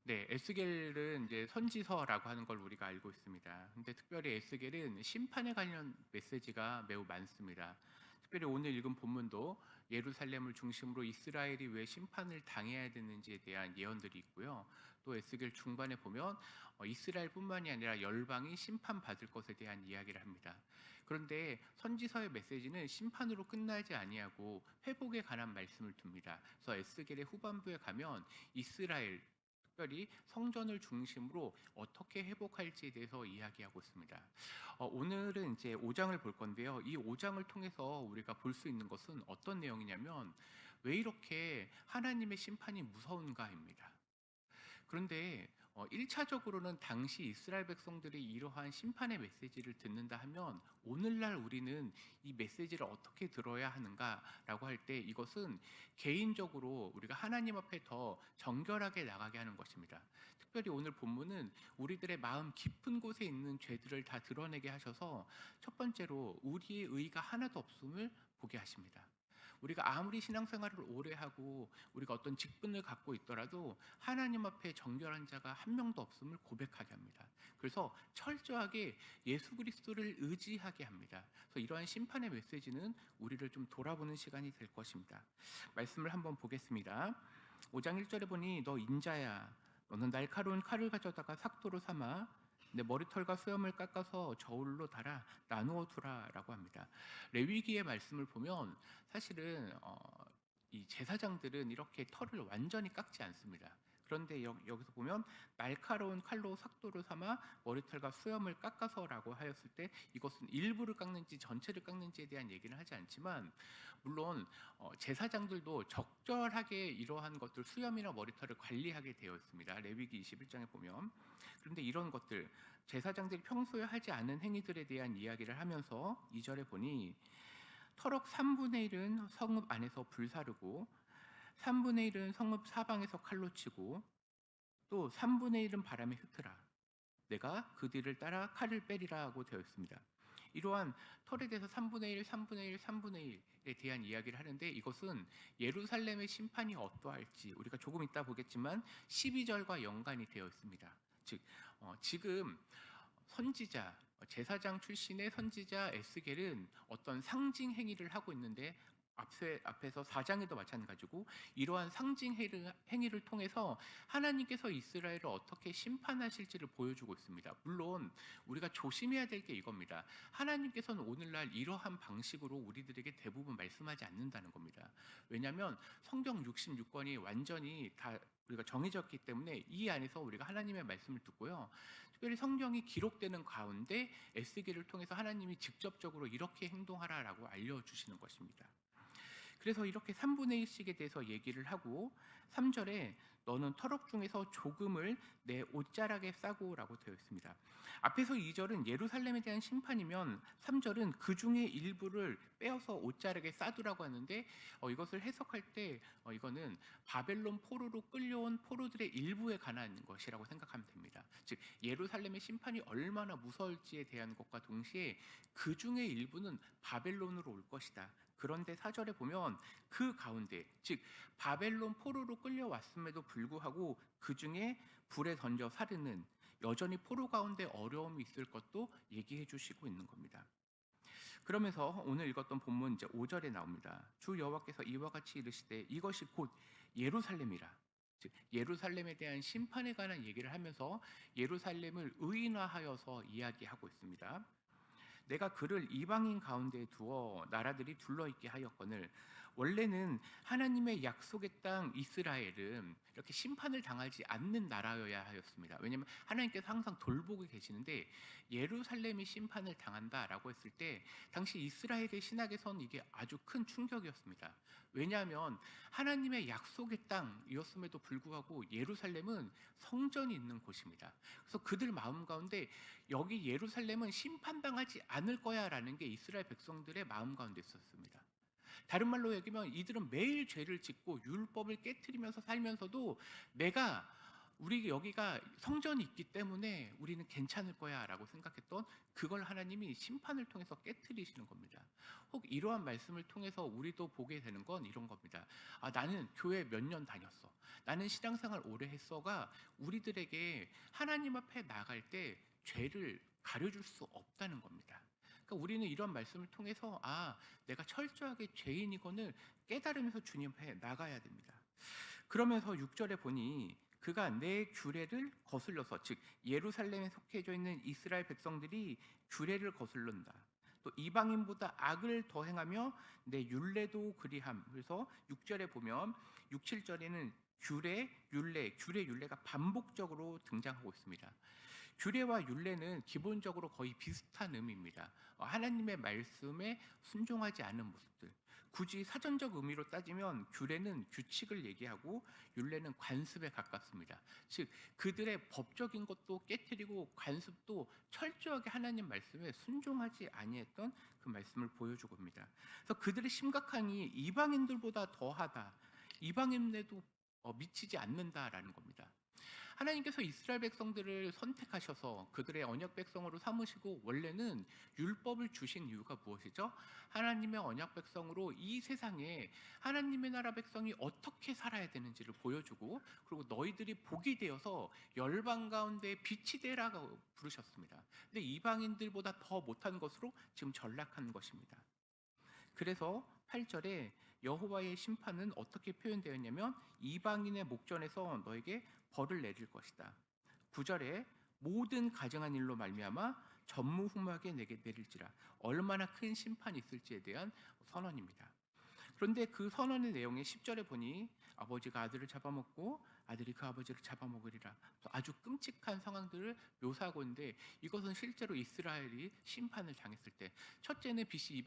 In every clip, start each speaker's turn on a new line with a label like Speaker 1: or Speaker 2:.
Speaker 1: 네, 에스겔은 이제 선지서라고 하는 걸 우리가 알고 있습니다. 근데 특별히 에스겔은 심판에 관련 메시지가 매우 많습니다. 특별히 오늘 읽은 본문도 예루살렘을 중심으로 이스라엘이 왜 심판을 당해야 되는지에 대한 예언들이 있고요. 또 에스겔 중반에 보면 이스라엘뿐만이 아니라 열방이 심판받을 것에 대한 이야기를 합니다. 그런데 선지서의 메시지는 심판으로 끝나지 아니하고 회복에 관한 말씀을 둡니다. 그래서 에스겔의 후반부에 가면 이스라엘, 특별히 성전을 중심으로 어떻게 회복할지에 대해서 이야기하고 있습니다. 오늘은 이제 5장을 볼 건데요. 이 5장을 통해서 우리가 볼 수 있는 것은 어떤 내용이냐면 왜 이렇게 하나님의 심판이 무서운가입니다. 그런데 1차적으로는 당시 이스라엘 백성들이 이러한 심판의 메시지를 듣는다 하면 오늘날 우리는 이 메시지를 어떻게 들어야 하는가라고 할 때 이것은 개인적으로 우리가 하나님 앞에 더 정결하게 나가게 하는 것입니다. 특별히 오늘 본문은 우리들의 마음 깊은 곳에 있는 죄들을 다 드러내게 하셔서 첫 번째로 우리의 의가 하나도 없음을 보게 하십니다. 우리가 아무리 신앙생활을 오래 하고 우리가 어떤 직분을 갖고 있더라도 하나님 앞에 정결한 자가 한 명도 없음을 고백하게 합니다. 그래서 철저하게 예수 그리스도를 의지하게 합니다. 그래서 이러한 심판의 메시지는 우리를 좀 돌아보는 시간이 될 것입니다. 말씀을 한번 보겠습니다. 5장 1절에 보니 너 인자야, 너는 날카로운 칼을 가져다가 삭도로 삼아 내 머리털과 수염을 깎아서 저울로 달아 나누어 두라라고 합니다. 레위기의 말씀을 보면 사실은 이 제사장들은 이렇게 털을 완전히 깎지 않습니다. 그런데 여기서 보면 날카로운 칼로 삭도를 삼아 머리털과 수염을 깎아서라고 하였을 때 이것은 일부를 깎는지 전체를 깎는지에 대한 얘기는 하지 않지만, 물론 제사장들도 적절하게 이러한 것들 수염이나 머리털을 관리하게 되어 있습니다. 레위기 21장에 보면. 그런데 이런 것들 제사장들이 평소에 하지 않은 행위들에 대한 이야기를 하면서 2절에 보니 터럭 3분의 1은 성읍 안에서 불사르고 3분의 1은 성읍 사방에서 칼로 치고 또 3분의 1은 바람에 흩으라. 내가 그 뒤를 따라 칼을 빼리라고 되어 있습니다. 이러한 털에 대해서 3분의 1, 3분의 1, 3분의 1에 대한 이야기를 하는데 이것은 예루살렘의 심판이 어떠할지 우리가 조금 이따 보겠지만 12절과 연관이 되어 있습니다. 즉 지금 선지자, 제사장 출신의 선지자 에스겔은 어떤 상징 행위를 하고 있는데 앞에서 4장에도 마찬가지고 이러한 상징 행위를 통해서 하나님께서 이스라엘을 어떻게 심판하실지를 보여주고 있습니다. 물론 우리가 조심해야 될 게 이겁니다. 하나님께서는 오늘날 이러한 방식으로 우리들에게 대부분 말씀하지 않는다는 겁니다. 왜냐하면 성경 66권이 완전히 다 우리가 정해졌기 때문에 이 안에서 우리가 하나님의 말씀을 듣고요. 특별히 성경이 기록되는 가운데 에스겔을 통해서 하나님이 직접적으로 이렇게 행동하라라고 알려주시는 것입니다. 그래서 이렇게 3분의 1씩에 대해서 얘기를 하고 3절에 너는 터럭 중에서 조금을 내 옷자락에 싸고라고 되어 있습니다. 앞에서 2절은 예루살렘에 대한 심판이면 3절은 그 중에 일부를 빼어서 옷자락에 싸두라고 하는데 이것을 해석할 때 이거는 바벨론 포로로 끌려온 포로들의 일부에 관한 것이라고 생각하면 됩니다. 즉 예루살렘의 심판이 얼마나 무서울지에 대한 것과 동시에 그 중에 일부는 바벨론으로 올 것이다. 그런데 4절에 보면 그 가운데, 즉 바벨론 포로로 끌려왔음에도 불구하고 그 중에 불에 던져 사르는 여전히 포로 가운데 어려움이 있을 것도 얘기해 주시고 있는 겁니다. 그러면서 오늘 읽었던 본문 이제 5절에 나옵니다. 주 여호와께서 이와 같이 이르시되 이것이 곧 예루살렘이라. 즉 예루살렘에 대한 심판에 관한 얘기를 하면서 예루살렘을 의인화하여서 이야기하고 있습니다. 내가 그를 이방인 가운데 두어 나라들이 둘러있게 하였거늘. 원래는 하나님의 약속의 땅 이스라엘은 이렇게 심판을 당하지 않는 나라여야 하였습니다. 왜냐하면 하나님께서 항상 돌보고 계시는데 예루살렘이 심판을 당한다라고 했을 때 당시 이스라엘의 신학에서는 이게 아주 큰 충격이었습니다. 왜냐하면 하나님의 약속의 땅이었음에도 불구하고 예루살렘은 성전이 있는 곳입니다. 그래서 그들 마음 가운데 여기 예루살렘은 심판당하지 않을 거야라는 게 이스라엘 백성들의 마음 가운데 있었습니다. 다른 말로 얘기하면 이들은 매일 죄를 짓고 율법을 깨트리면서 살면서도 내가 우리 여기가 성전이 있기 때문에 우리는 괜찮을 거야라고 생각했던 그걸 하나님이 심판을 통해서 깨트리시는 겁니다. 혹 이러한 말씀을 통해서 우리도 보게 되는 건 이런 겁니다. 아, 나는 교회 몇 년 다녔어. 나는 신앙생활 오래 했어가 우리들에게 하나님 앞에 나갈 때 죄를 가려줄 수 없다는 겁니다. 그러니까 우리는 이런 말씀을 통해서 내가 철저하게 죄인이건을 깨달으면서 주님 앞에 나가야 됩니다. 그러면서 6절에 보니 그가 내 규례를 거슬러서, 즉 예루살렘에 속해져 있는 이스라엘 백성들이 규례를 거슬른다. 또 이방인보다 악을 더 행하며 내 율례도 그리함. 그래서 6절에 보면 6, 7절에는 규례, 율례가 반복적으로 등장하고 있습니다. 규례와 율례는 기본적으로 거의 비슷한 의미입니다. 하나님의 말씀에 순종하지 않은 모습들. 굳이 사전적 의미로 따지면 규례는 규칙을 얘기하고 율례는 관습에 가깝습니다. 즉 그들의 법적인 것도 깨뜨리고 관습도 철저하게 하나님 말씀에 순종하지 아니했던 그 말씀을 보여주고 입니다. 그래서 그들의 심각함이 이방인들보다 더하다. 이방인에도 미치지 않는다라는 겁니다. 하나님께서 이스라엘 백성들을 선택하셔서 그들의 언약 백성으로 삼으시고 원래는 율법을 주신 이유가 무엇이죠? 하나님의 언약 백성으로 이 세상에 하나님의 나라 백성이 어떻게 살아야 되는지를 보여주고, 그리고 너희들이 복이 되어서 열방 가운데 빛이 되라고 부르셨습니다. 근데 이방인들보다 더 못한 것으로 지금 전락한 것입니다. 그래서 8절에 여호와의 심판은 어떻게 표현되었냐면 이방인의 목전에서 너에게 벌을 내릴 것이다. 9절에 모든 가증한 일로 말미암아 전무후무하게 내게 내릴지라. 얼마나 큰 심판이 있을지에 대한 선언입니다. 그런데 그 선언의 내용에 10절에 보니 아버지가 아들을 잡아먹고 아들이 그 아버지를 잡아먹으리라. 아주 끔찍한 상황들을 묘사하고 있는데, 이것은 실제로 이스라엘이 심판을 당했을 때, 첫째는 BC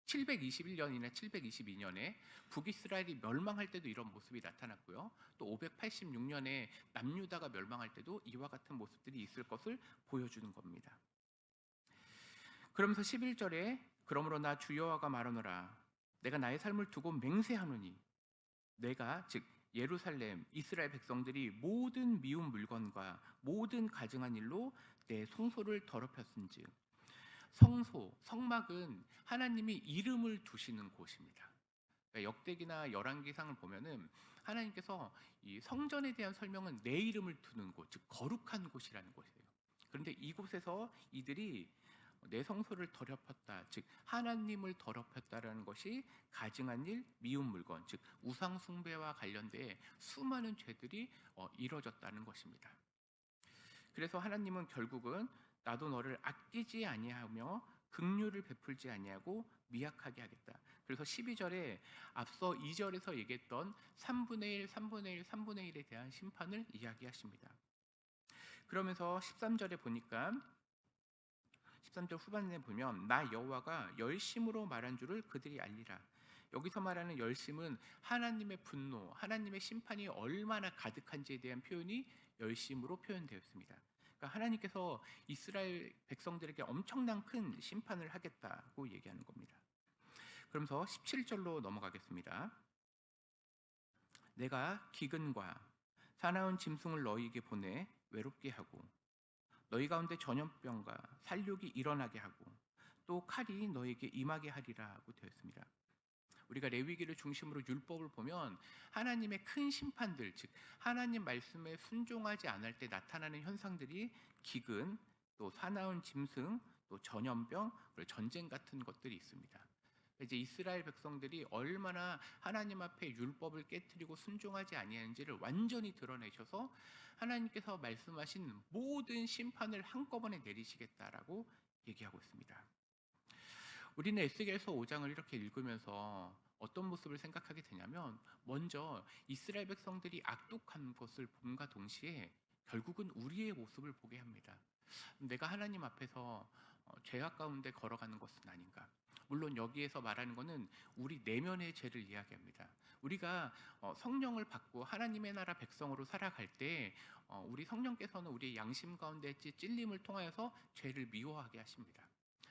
Speaker 1: 721년이나 722년에 북이스라엘이 멸망할 때도 이런 모습이 나타났고요. 또 586년에 남유다가 멸망할 때도 이와 같은 모습들이 있을 것을 보여주는 겁니다. 그러면서 11절에 그러므로 나 주 여호와가 말하노라. 내가 나의 삶을 두고 맹세하노니 내가, 즉 예루살렘 이스라엘 백성들이 모든 미운 물건과 모든 가증한 일로 내 성소를 더럽혔은즉. 성소, 성막은 하나님이 이름을 두시는 곳입니다. 그러니까 역대기나 열왕기상을 보면은 하나님께서 이 성전에 대한 설명은 내 이름을 두는 곳, 즉 거룩한 곳이라는 곳이에요. 그런데 이곳에서 이들이 내 성소를 더럽혔다, 즉 하나님을 더럽혔다라는 것이 가증한 일, 미운 물건, 즉 우상 숭배와 관련돼 수많은 죄들이 이뤄졌다는 것입니다. 그래서 하나님은 결국은 나도 너를 아끼지 아니하며 긍휼을 베풀지 아니하고 미약하게 하겠다. 그래서 12절에 앞서 2절에서 얘기했던 3분의 1, 3분의 1, 3분의 1에 대한 심판을 이야기하십니다. 그러면서 13절에 보니까 13절 후반에 보면 나 여호와가 열심으로 말한 줄을 그들이 알리라. 여기서 말하는 열심은 하나님의 분노, 하나님의 심판이 얼마나 가득한지에 대한 표현이 열심으로 표현되었습니다. 그러니까 하나님께서 이스라엘 백성들에게 엄청난 큰 심판을 하겠다고 얘기하는 겁니다. 그러면서 17절로 넘어가겠습니다. 내가 기근과 사나운 짐승을 너희에게 보내 외롭게 하고 너희 가운데 전염병과 살육이 일어나게 하고 또 칼이 너희에게 임하게 하리라고 되어 있습니다. 우리가 레위기를 중심으로 율법을 보면 하나님의 큰 심판들, 즉 하나님 말씀에 순종하지 않을 때 나타나는 현상들이 기근, 또 사나운 짐승, 또 전염병, 그리고 전쟁 같은 것들이 있습니다. 이제 이스라엘 백성들이 얼마나 하나님 앞에 율법을 깨뜨리고 순종하지 아니하는지를 완전히 드러내셔서 하나님께서 말씀하신 모든 심판을 한꺼번에 내리시겠다라고 얘기하고 있습니다. 우리는 에스겔서 5장을 이렇게 읽으면서 어떤 모습을 생각하게 되냐면, 먼저 이스라엘 백성들이 악독한 것을 봄과 동시에 결국은 우리의 모습을 보게 합니다. 내가 하나님 앞에서 죄악 가운데 걸어가는 것은 아닌가. 물론 여기에서 말하는 것은 우리 내면의 죄를 이야기합니다. 우리가 성령을 받고 하나님의 나라 백성으로 살아갈 때 우리 성령께서는 우리의 양심 가운데 찔림을 통하여서 죄를 미워하게 하십니다.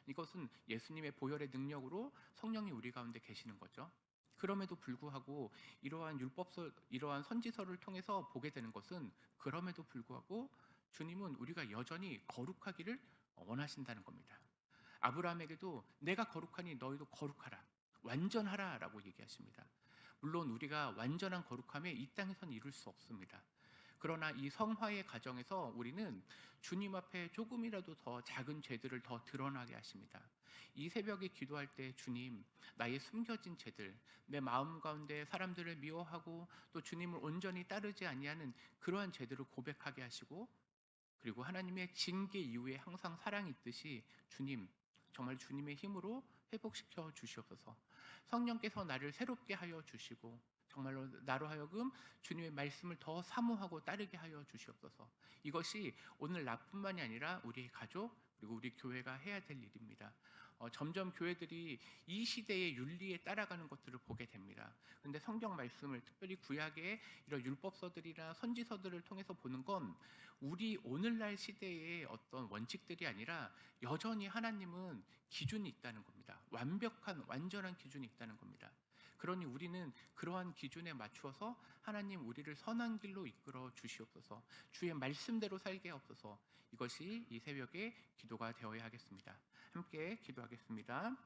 Speaker 1: 이것은 예수님의 보혈의 능력으로 성령이 우리 가운데 계시는 거죠. 그럼에도 불구하고 이러한 선지서를 통해서 보게 되는 것은, 그럼에도 불구하고 주님은 우리가 여전히 거룩하기를 원하신다는 겁니다. 아브라함에게도 내가 거룩하니 너희도 거룩하라, 완전하라라고 얘기하십니다. 물론 우리가 완전한 거룩함에 이 땅에선 이룰 수 없습니다. 그러나 이 성화의 과정에서 우리는 주님 앞에 조금이라도 더 작은 죄들을 더 드러나게 하십니다. 이 새벽에 기도할 때, 주님, 나의 숨겨진 죄들, 내 마음 가운데 사람들을 미워하고 또 주님을 온전히 따르지 아니하는 그러한 죄들을 고백하게 하시고, 그리고 하나님의 징계 이후에 항상 사랑이 있듯이 주님, 정말 주님의 힘으로 회복시켜 주시옵소서. 성령께서 나를 새롭게 하여 주시고 정말로 나로 하여금 주님의 말씀을 더 사모하고 따르게 하여 주시옵소서. 이것이 오늘 나뿐만이 아니라 우리 가족 그리고 우리 교회가 해야 될 일입니다. 점점 교회들이 이 시대의 윤리에 따라가는 것들을 보게 됩니다. 그런데 성경 말씀을, 특별히 구약의 이런 율법서들이나 선지서들을 통해서 보는 건 우리 오늘날 시대의 어떤 원칙들이 아니라 여전히 하나님은 기준이 있다는 겁니다. 완벽한 완전한 기준이 있다는 겁니다. 그러니 우리는 그러한 기준에 맞추어서 하나님, 우리를 선한 길로 이끌어 주시옵소서. 주의 말씀대로 살게 하옵소서. 이것이 이 새벽의 기도가 되어야 하겠습니다. 함께 기도하겠습니다.